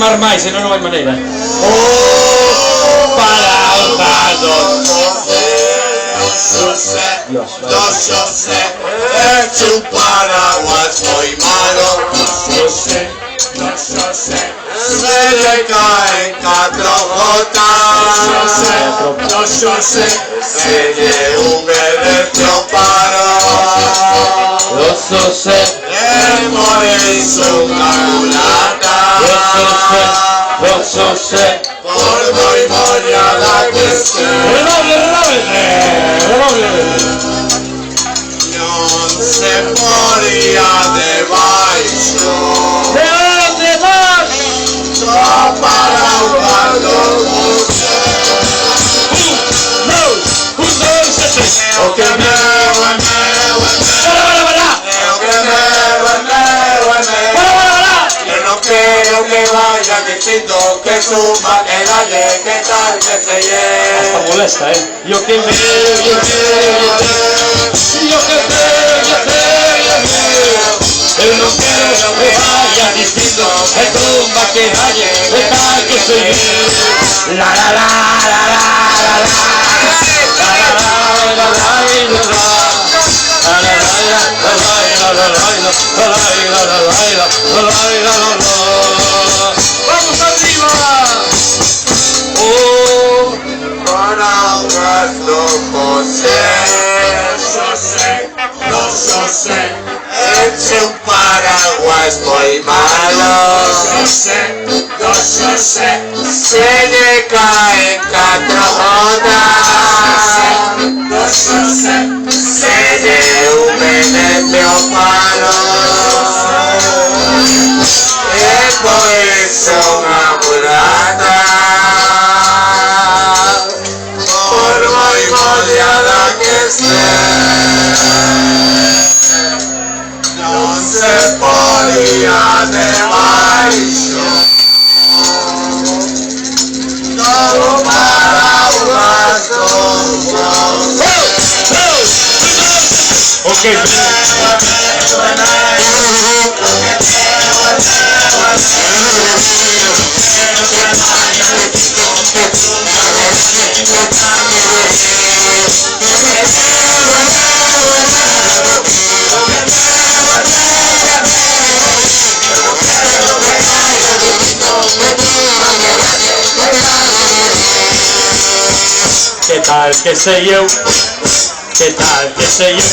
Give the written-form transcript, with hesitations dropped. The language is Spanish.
animar máis, senón non hai maneira. Para ahogados, yo sé, es un paraguas muy malo, yo sé, se le caen 4 gotas, yo sé, se le humedeció para, Yo sé, morir su calculata, yo sé. por muy moñada que esté. Non se moría de baixo, ¿De más? só para ahogarlo você. O que meu é meu, é yo no quiero que vaya, que siento que suba, que dalle, que tal, que se lleve. Hasta molesta, Yo que veo, yo no quiero que vaya distinto, que tumba, que dalle, que tal, que soy yo. La la la la la la la. ¡Vamos arriba! Para ahogarlo José, yo sé, es un paraguas muy malo, yo sé, se le caen 4 gotas, se le humedeció palo, es por eso una mulata, por muy moldeada que esté, no se podía debaixo, todo para ahogar todos. Okay. ¿Qué tal que sé yo? ¿Qué tal que sé yo?